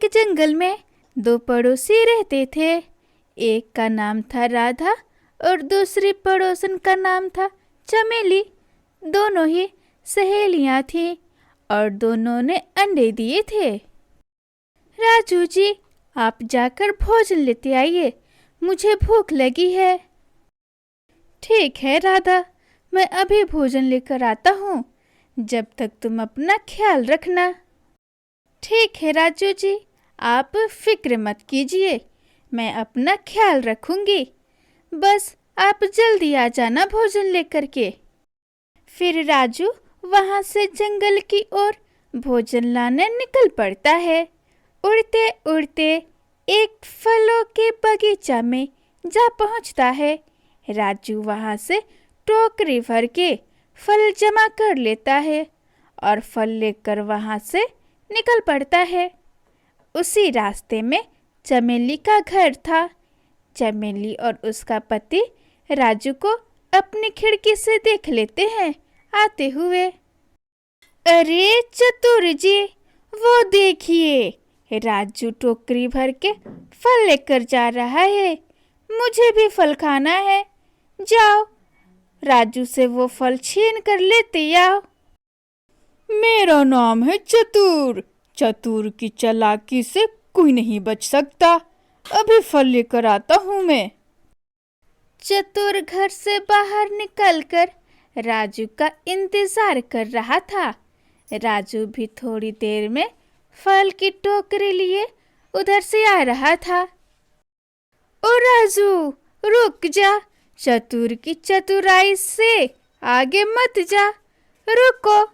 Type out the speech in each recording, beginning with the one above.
एक जंगल में दो पड़ोसी रहते थे। एक का नाम था राधा और दूसरी पड़ोसन का नाम था चमेली। दोनों ही सहेलियां थीं और दोनों ने अंडे दिए थे। राजू जी, आप जाकर भोजन लेते आइए, मुझे भूख लगी है। ठीक है राधा, मैं अभी भोजन लेकर आता हूँ, जब तक तुम अपना ख्याल रखना। ठीक है राजू जी, आप फिक्र मत कीजिए, मैं अपना ख्याल रखूंगी। बस आप जल्दी आ जाना भोजन लेकर के। फिर राजू वहां से जंगल की ओर भोजन लाने निकल पड़ता है। उड़ते उड़ते एक फलों के बगीचा में जा पहुंचता है। राजू वहां से टोकरी भर के फल जमा कर लेता है और फल लेकर वहां से निकल पड़ता है। उसी रास्ते में चमेली का घर था। चमेली और उसका पति राजू को अपनी खिड़की से देख लेते हैं आते हुए। अरे चतुर जी, वो देखिए, राजू टोकरी भर के फल लेकर जा रहा है। मुझे भी फल खाना है। जाओ, राजू से वो फल छीन कर लेते आओ। मेरा नाम है चतुर। चतुर की चालाकी से कोई नहीं बच सकता। अभी फल लेकर आता हूँ मैं। चतुर घर से बाहर निकलकर राजू का इंतजार कर रहा था। राजू भी थोड़ी देर में फल की टोकरी लिए उधर से आ रहा था। ओ राजू, रुक जा, चतुर की चतुराई से आगे मत जा, रुको।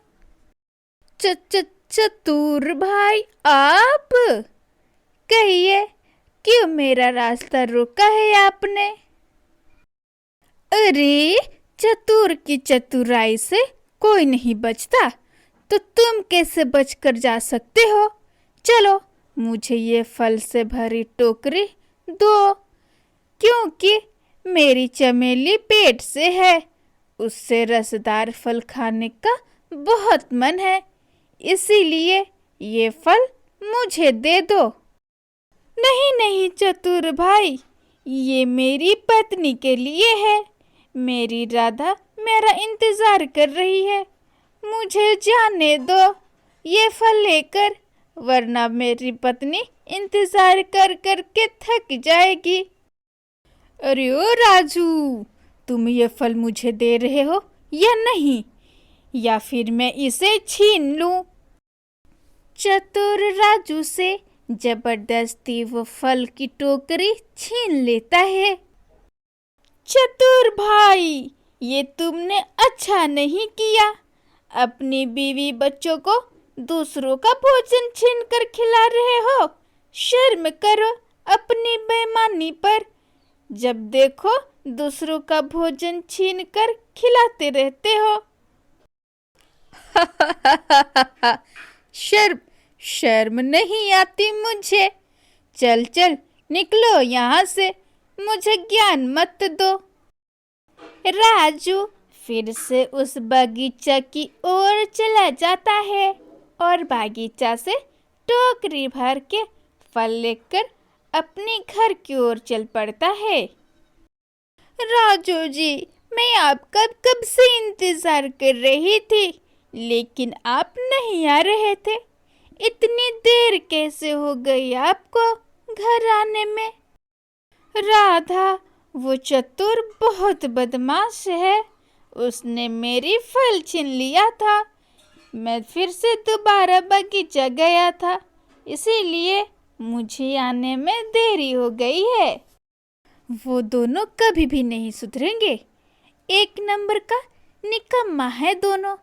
चतुर भाई, आप कहिए, क्यों मेरा रास्ता रोका है आपने? अरे, चतुर की चतुराई से कोई नहीं बचता, तो तुम कैसे बचकर जा सकते हो? चलो, मुझे ये फल से भरी टोकरी दो, क्योंकि मेरी चमेली पेट से है, उससे रसदार फल खाने का बहुत मन है, इसीलिए ये फल मुझे दे दो। नहीं नहीं चतुर भाई, ये मेरी पत्नी के लिए है। मेरी राधा मेरा इंतजार कर रही है, मुझे जाने दो ये फल लेकर, वरना मेरी पत्नी इंतजार कर कर के थक जाएगी। अरे ओ राजू, तुम ये फल मुझे दे रहे हो या नहीं, या फिर मैं इसे छीन लूं? चतुर राजू से जबरदस्ती वो फल की टोकरी छीन लेता है। चतुर भाई, ये तुमने अच्छा नहीं किया। अपनी बीवी बच्चों को दूसरों का भोजन छीन कर खिला रहे हो। शर्म करो अपनी बेईमानी पर। जब देखो दूसरों का भोजन छीन कर खिलाते रहते हो। शर्म नहीं आती मुझे। चल चल, निकलो यहाँ से, मुझे ज्ञान मत दो। राजू फिर से उस बगीचा की ओर चला जाता है और बागीचा से टोकरी भर के फल लेकर अपने घर की ओर चल पड़ता है। राजू जी, मैं आपका कब से इंतजार कर रही थी, लेकिन आप नहीं आ रहे थे। इतनी देर कैसे हो गई आपको घर आने में? राधा, वो चतुर बहुत बदमाश है, उसने मेरी फल छीन लिया था। मैं फिर से दोबारा बगीचा गया था, इसीलिए मुझे आने में देरी हो गई है। वो दोनों कभी भी नहीं सुधरेंगे। एक नंबर का निकम्मा है दोनों।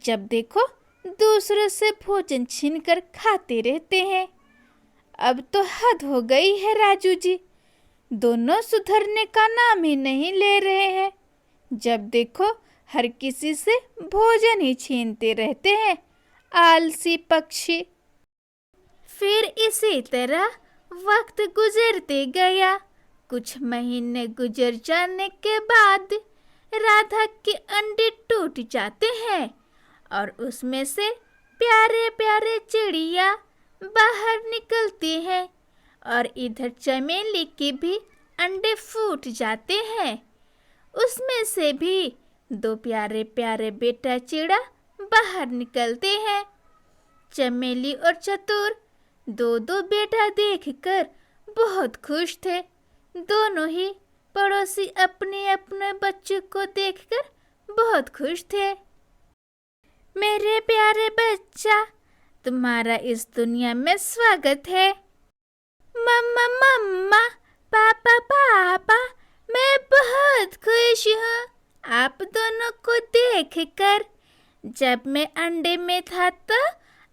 जब देखो दूसरों से भोजन छीन कर खाते रहते हैं। अब तो हद हो गई है राजू जी, दोनों सुधरने का नाम ही नहीं ले रहे हैं। जब देखो हर किसी से भोजन ही छीनते रहते हैं, आलसी पक्षी। फिर इसी तरह वक्त गुजरते गया। कुछ महीने गुजर जाने के बाद राधा के अंडे टूट जाते हैं और उसमें से प्यारे प्यारे चिड़िया बाहर निकल होती हैं और इधर चमेली के भी अंडे फूट जाते हैं। उसमें से भी दो प्यारे प्यारे बेटा चिड़ा बाहर निकलते हैं। चमेली और चतुर दो दो बेटा देखकर बहुत खुश थे। दोनों ही पड़ोसी अपने अपने बच्चों को देखकर बहुत खुश थे। मेरे प्यारे बच्चा, तुम्हारा इस दुनिया में स्वागत है। मम्मा मम्मा, पापा पापा, मैं बहुत खुश हूँ आप दोनों को देखकर। जब मैं अंडे में था तो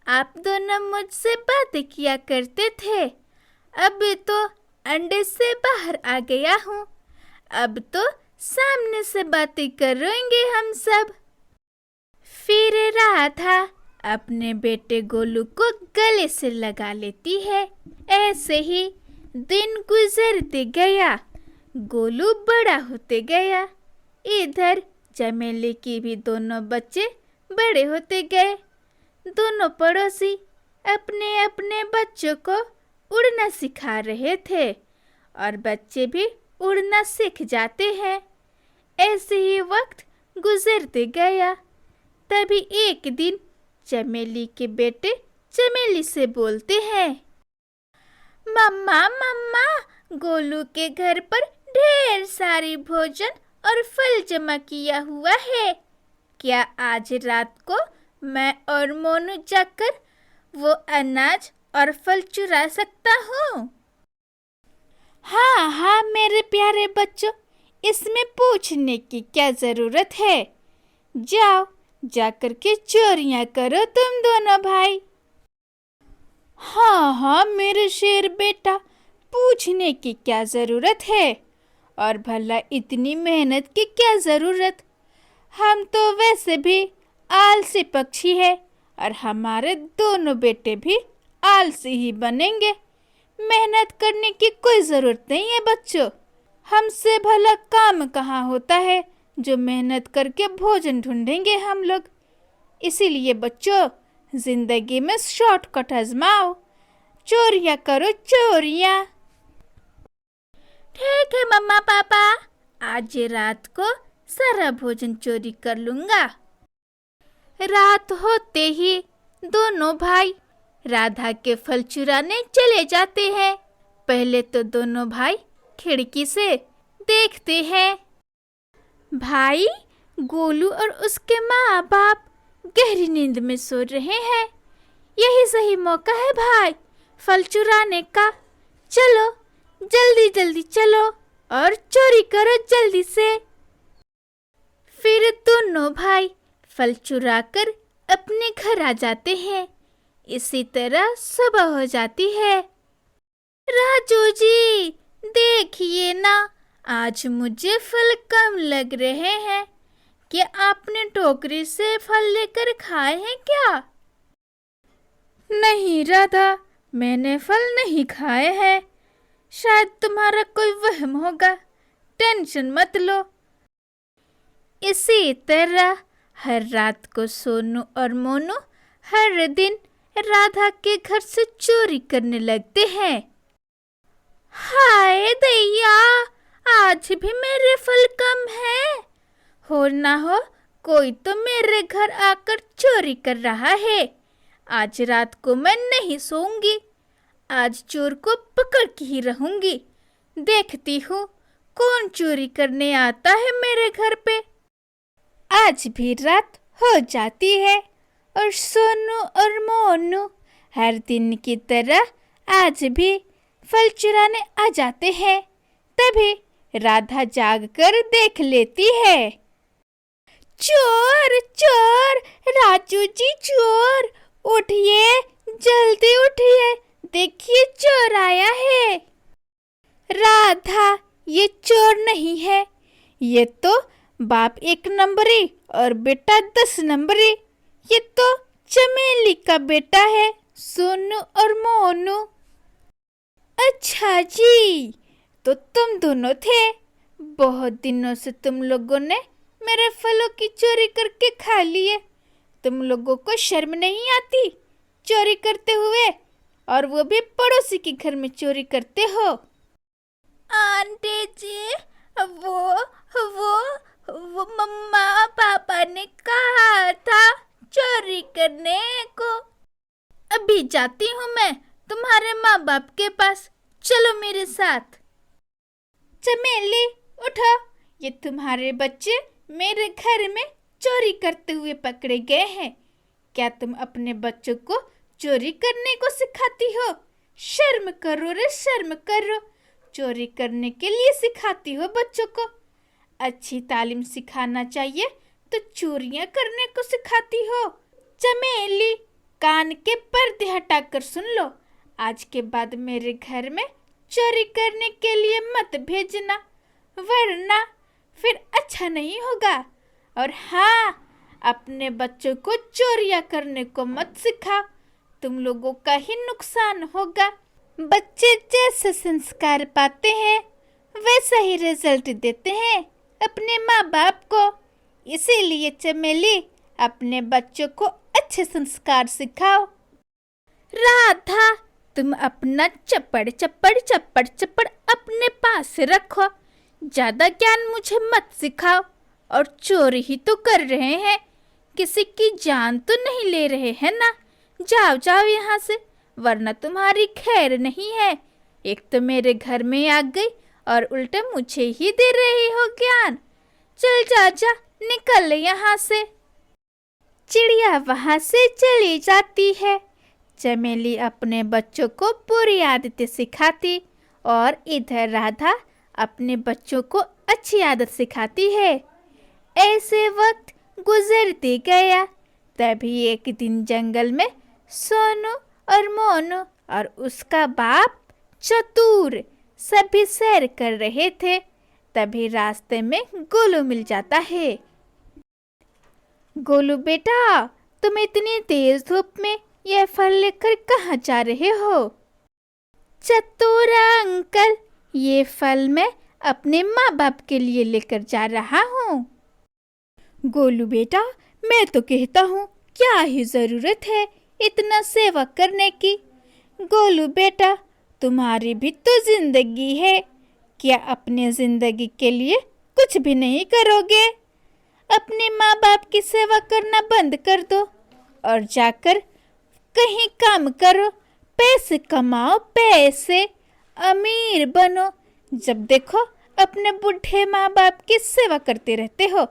आप दोनों मुझसे बातें किया करते थे। अब तो अंडे से बाहर आ गया हूँ। अब तो सामने से बातें करेंगे हम सब। फिर राधा अपने बेटे गोलू को गले से लगा लेती है। ऐसे ही दिन गुजरते गया। गोलू बड़ा होते गया। इधर चमेली की भी दोनों बच्चे बड़े होते गए। दोनों पड़ोसी अपने अपने बच्चों को उड़ना सिखा रहे थे और बच्चे भी उड़ना सीख जाते हैं। ऐसे ही वक्त गुजरते गया। तभी एक दिन चमेली के बेटे चमेली से बोलते हैं, मम्मा मम्मा, गोलू के घर पर ढेर सारी भोजन और फल जमा किया हुआ है। क्या आज रात को मैं और मोनू जाकर वो अनाज और फल चुरा सकता हूँ? हाँ हाँ मेरे प्यारे बच्चों, इसमें पूछने की क्या जरूरत है। जाओ जाकर के चोरियां करो तुम दोनों भाई। हाँ हाँ मेरे शेर बेटा, पूछने की क्या जरूरत है। और भला इतनी मेहनत की क्या जरूरत। हम तो वैसे भी आलसी पक्षी है और हमारे दोनों बेटे भी आलसी ही बनेंगे। मेहनत करने की कोई जरूरत नहीं है बच्चों। हमसे भला काम कहाँ होता है जो मेहनत करके भोजन ढूंढेंगे हम लोग। इसीलिए बच्चों, जिंदगी में शॉर्टकट आजमाओ। चोरियां करो चोरियां। ठीक है मम्मा पापा, आज रात को सारा भोजन चोरी कर लूंगा। रात होते ही दोनों भाई राधा के फल चुराने चले जाते हैं। पहले तो दोनों भाई खिड़की से देखते हैं। भाई गोलू और उसके माँ बाप गहरी नींद में सो रहे हैं। यही सही मौका है भाई फल चुराने का। चलो जल्दी जल्दी चलो और चोरी करो जल्दी से। फिर दोनों भाई फल चुराकर अपने घर आ जाते हैं। इसी तरह सुबह हो जाती है। राजू जी देखिए ना, आज मुझे फल कम लग रहे हैं। क्या आपने टोकरी से फल लेकर खाए हैं क्या? नहीं राधा, मैंने फल नहीं खाए हैं। शायद तुम्हारा कोई वहम होगा, टेंशन मत लो। इसी तरह हर रात को सोनू और मोनू हर दिन राधा के घर से चोरी करने लगते हैं। हाय दैया, आज भी मेरे फल कम है। हो ना हो कोई तो मेरे घर आकर चोरी कर रहा है। आज रात को मैं नहीं सोऊंगी। आज चोर को पकड़ के ही रहूंगी। देखती हूँ कौन चोरी करने आता है मेरे घर पे। आज भी रात हो जाती है और सोनू और मोनू हर दिन की तरह आज भी फल चुराने आ जाते हैं। तभी राधा जागकर देख लेती है। चोर चोर, राजू जी चोर, उठिए जल्दी उठिए, देखिए चोर आया है। राधा, ये चोर नहीं है, ये तो बाप 1 नंबरी और बेटा 10 नंबरी। ये तो चमेली का बेटा है, सोनू और मोनू। अच्छा जी, तो तुम दोनों थे। बहुत दिनों से तुम लोगों ने मेरे फलों की चोरी करके खा लिए। तुम लोगों को शर्म नहीं आती चोरी करते हुए? और वो भी पड़ोसी के घर में चोरी करते हो। आंटी जी, वो मम्मा पापा ने कहा था चोरी करने को। अभी जाती हूँ मैं तुम्हारे माँ बाप के पास, चलो मेरे साथ। चमेली उठो, ये तुम्हारे बच्चे मेरे घर में चोरी करते हुए पकड़े गए हैं। क्या तुम अपने बच्चों को चोरी करने को सिखाती हो? शर्म करो रे, शर्म करो। चोरी करने के लिए सिखाती हो बच्चों को? अच्छी तालीम सिखाना चाहिए तो चोरियां करने को सिखाती हो। चमेली, कान के पर्दे हटाकर सुन लो, आज के बाद मेरे घर में चोरी करने के लिए मत भेजना, वरना फिर अच्छा नहीं होगा। और हाँ, अपने बच्चों को चोरियां करने को मत सिखाओ, तुम लोगों का ही नुकसान होगा। बच्चे जैसे संस्कार पाते हैं वैसा ही रिजल्ट देते हैं अपने माँ बाप को। इसीलिए चमेली, अपने बच्चों को अच्छे संस्कार सिखाओ। राधा, तुम अपना चप्पड़ चप्पड़ चप्पड़ चप्पड़ अपने पास रखो, ज्यादा ज्ञान मुझे मत सिखाओ। और चोरी ही तो कर रहे हैं, किसी की जान तो नहीं ले रहे हैं ना। जाओ जाओ यहाँ से, वरना तुम्हारी खैर नहीं है। एक तो मेरे घर में आ गई और उल्टे मुझे ही दे रही हो ज्ञान। चल जा जा, निकल यहाँ से। चिड़िया वहाँ से चली जाती है। चमेली अपने बच्चों को बुरी आदतें सिखाती और इधर राधा अपने बच्चों को अच्छी आदत सिखाती है। ऐसे वक्त गुजरते गया। तभी एक दिन जंगल में सोनू और मोनू और उसका बाप चतुर सभी सैर कर रहे थे। तभी रास्ते में गोलू मिल जाता है। गोलू बेटा, तुम इतनी तेज धूप में यह फल लेकर कहाँ जा रहे हो? चतुर अंकल, ये फल मैं अपने माँ बाप के लिए लेकर जा रहा हूँ। गोलू बेटा, मैं तो कहता हूँ क्या ही जरूरत है इतना सेवा करने की। गोलू बेटा, तुम्हारी भी तो जिंदगी है, क्या अपने जिंदगी के लिए कुछ भी नहीं करोगे? अपने माँ बाप की सेवा करना बंद कर दो और जाकर कहीं काम करो, पैसे कमाओ, पैसे, अमीर बनो। जब देखो अपने बूढ़े माँ बाप की सेवा करते रहते हो,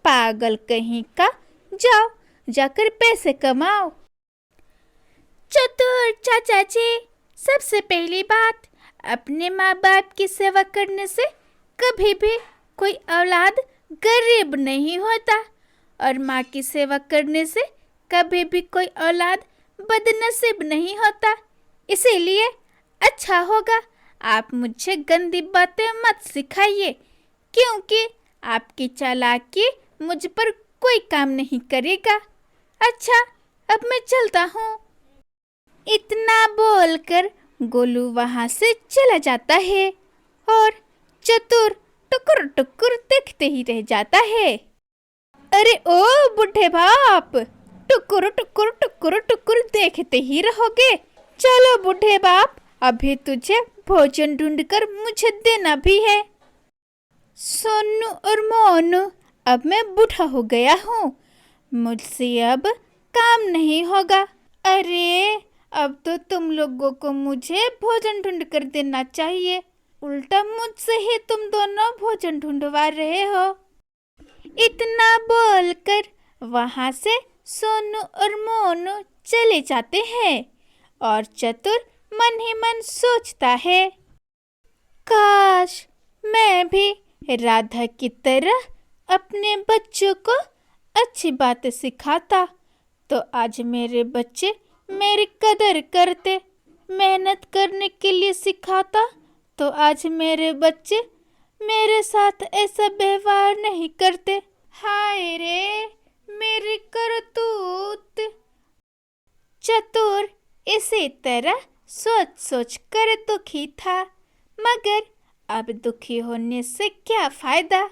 पागल कहीं का। जाओ जाकर पैसे कमाओ। चतुर चाचा जी, सबसे पहली बात, अपने माँ बाप की सेवा करने से कभी भी कोई औलाद गरीब नहीं होता, और माँ की सेवा करने से कभी भी कोई औलाद बदनसीब नहीं होता। इसीलिए अच्छा होगा आप मुझे गंदी बातें मत सिखाइए, क्योंकि आपकी चालाकी मुझ पर कोई काम नहीं करेगा। अच्छा, अब मैं चलता हूँ। इतना बोलकर गोलू वहाँ से चला जाता है और चतुर टुकुर टुकुर देखते ही रह जाता है। अरे ओ बूढ़े बाप, टुकुर टुकुर टुकुर टुकुर देखते ही रहोगे? चलो बूढ़े बाप, अभी तुझे भोजन ढूंढकर मुझे देना भी है। सोनू और मोनू, अब मैं बूढ़ा हो गया हूँ, मुझसे अब काम नहीं होगा। अरे, अब तो तुम लोगों को मुझे भोजन ढूंढ कर देना चाहिए, उल्टा मुझसे ही तुम दोनों भोजन ढूंढवा रहे हो। इतना बोलकर वहाँ से सोनू और मोनू चले जाते हैं और चतुर मन ही मन सोचता है, काश मैं भी राधा की तरह अपने बच्चों को अच्छी बातें सिखाता, तो आज मेरे बच्चे मेरी कदर करते। मेहनत करने के लिए सिखाता तो आज मेरे बच्चे मेरे साथ ऐसा व्यवहार नहीं करते। हाय रे मेरी करतूत। चतुर इसी तरह सोच सोच कर दुखी था, मगर अब दुखी होने से क्या फायदा।